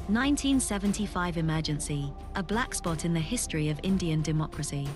1975 emergency, a black spot in the history of Indian democracy.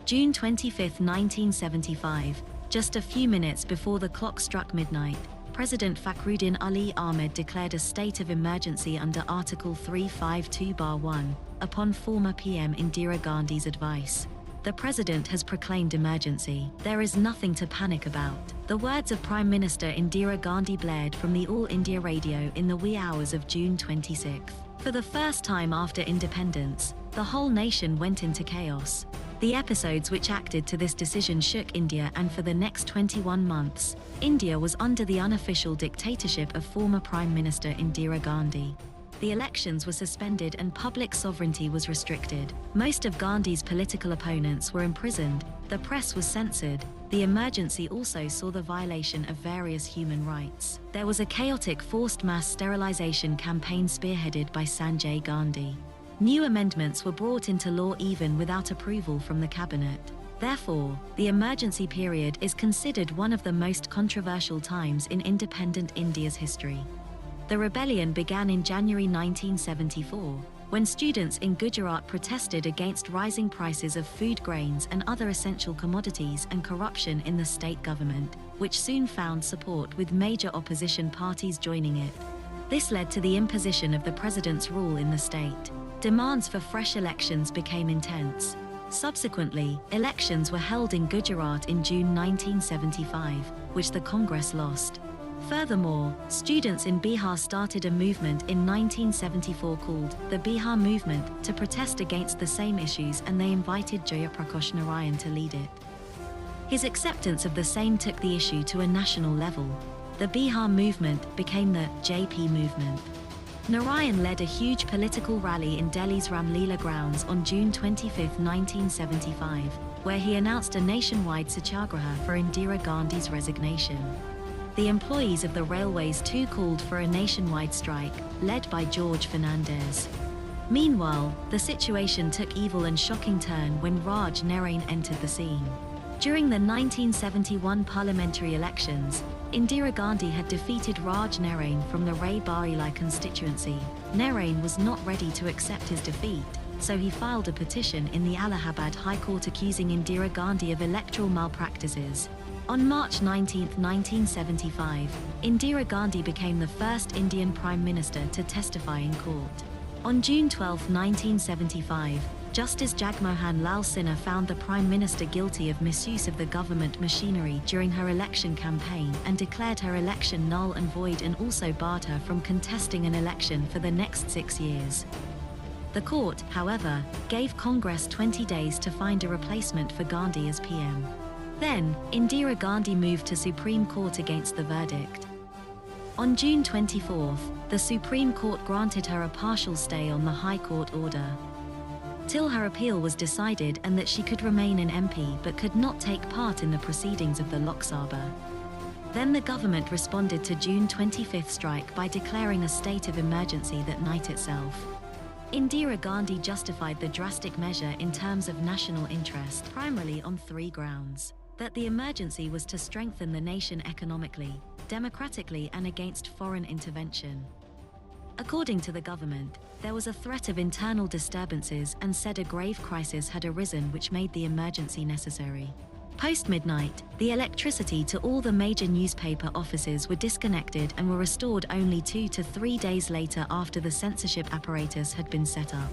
June 25, 1975, just a few minutes before the clock struck midnight, President Fakhruddin Ali Ahmed declared a state of emergency under Article 352(1), upon former PM Indira Gandhi's advice. The president has proclaimed emergency. There is nothing to panic about. The words of Prime Minister Indira Gandhi blared from the All India radio in the wee hours of June 26. For the first time after independence, the whole nation went into chaos. The episodes which acted to this decision shook India, and for the next 21 months, India was under the unofficial dictatorship of former Prime Minister Indira Gandhi. The elections were suspended and public sovereignty was restricted. Most of Gandhi's political opponents were imprisoned, the press was censored. The emergency also saw the violation of various human rights. There was a chaotic forced mass sterilization campaign spearheaded by Sanjay Gandhi. New amendments were brought into law even without approval from the cabinet. Therefore, the emergency period is considered one of the most controversial times in independent India's history. The rebellion began in January 1974, when students in Gujarat protested against rising prices of food grains and other essential commodities and corruption in the state government, which soon found support with major opposition parties joining it. This led to the imposition of the president's rule in the state. Demands for fresh elections became intense. Subsequently, elections were held in Gujarat in June 1975, which the Congress lost. Furthermore, students in Bihar started a movement in 1974 called the Bihar Movement to protest against the same issues, and they invited Jayaprakash Narayan to lead it. His acceptance of the same took the issue to a national level. The Bihar Movement became the JP Movement. Narayan led a huge political rally in Delhi's Ramlila grounds on June 25, 1975, where he announced a nationwide satyagraha for Indira Gandhi's resignation. The employees of the railways too called for a nationwide strike, led by George Fernandez. Meanwhile, the situation took evil and shocking turn when Raj Narain entered the scene. During the 1971 parliamentary elections, Indira Gandhi had defeated Raj Narain from the Rai Bareli constituency. Narain was not ready to accept his defeat, so he filed a petition in the Allahabad High Court accusing Indira Gandhi of electoral malpractices. On March 19, 1975, Indira Gandhi became the first Indian Prime Minister to testify in court. On June 12, 1975, Justice Jagmohan Lal Sinha found the Prime Minister guilty of misuse of the government machinery during her election campaign and declared her election null and void, and also barred her from contesting an election for the next 6 years. The court, however, gave Congress 20 days to find a replacement for Gandhi as PM. Then, Indira Gandhi moved to Supreme Court against the verdict. On June 24, the Supreme Court granted her a partial stay on the High Court order, till her appeal was decided and that she could remain an MP but could not take part in the proceedings of the Lok Sabha. Then the government responded to June 25 strike by declaring a state of emergency that night itself. Indira Gandhi justified the drastic measure in terms of national interest, primarily on 3 grounds. That the emergency was to strengthen the nation economically, democratically, and against foreign intervention. According to the government, there was a threat of internal disturbances and said a grave crisis had arisen which made the emergency necessary. Post-midnight, the electricity to all the major newspaper offices were disconnected and were restored only 2 to 3 days later after the censorship apparatus had been set up.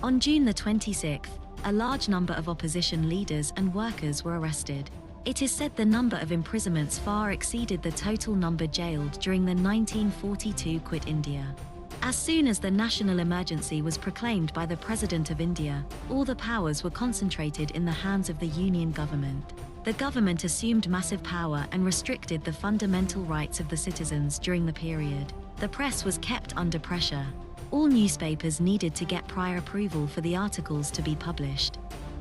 On June the 26th, a large number of opposition leaders and workers were arrested. It is said the number of imprisonments far exceeded the total number jailed during the 1942 Quit India. As soon as the national emergency was proclaimed by the President of India, all the powers were concentrated in the hands of the Union government. The government assumed massive power and restricted the fundamental rights of the citizens during the period. The press was kept under pressure. All newspapers needed to get prior approval for the articles to be published.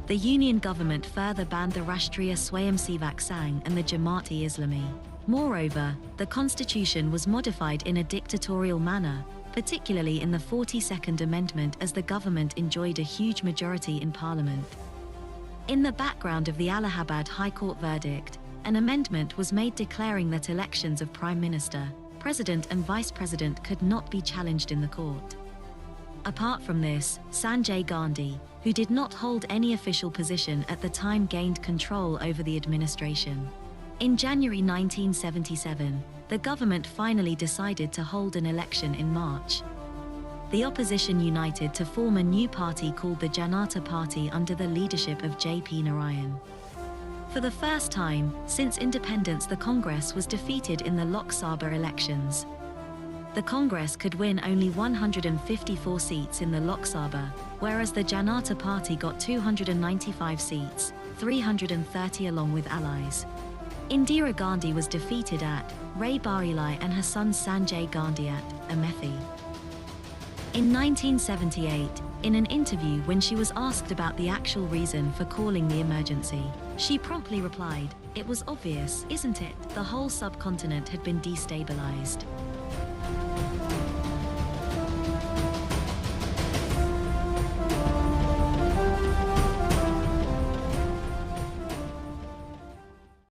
The Union government further banned the Rashtriya Swayamsevak Sangh and the Jamaat-e-Islami. Moreover, the constitution was modified in a dictatorial manner, particularly in the 42nd Amendment, as the government enjoyed a huge majority in parliament. In the background of the Allahabad High Court verdict, an amendment was made declaring that elections of Prime Minister, president and vice president could not be challenged in the court. Apart from this, Sanjay Gandhi, who did not hold any official position at the time, gained control over the administration. In January 1977, the government finally decided to hold an election in March. The opposition united to form a new party called the Janata Party under the leadership of J.P. Narayan. For the first time since independence, the Congress was defeated in the Lok Sabha elections. The Congress could win only 154 seats in the Lok Sabha, whereas the Janata Party got 295 seats, 330 along with allies. Indira Gandhi was defeated at Raebareli and her son Sanjay Gandhi at Amethi. In 1978, in an interview when she was asked about the actual reason for calling the emergency, she promptly replied, "It was obvious, isn't it? The whole subcontinent had been destabilized."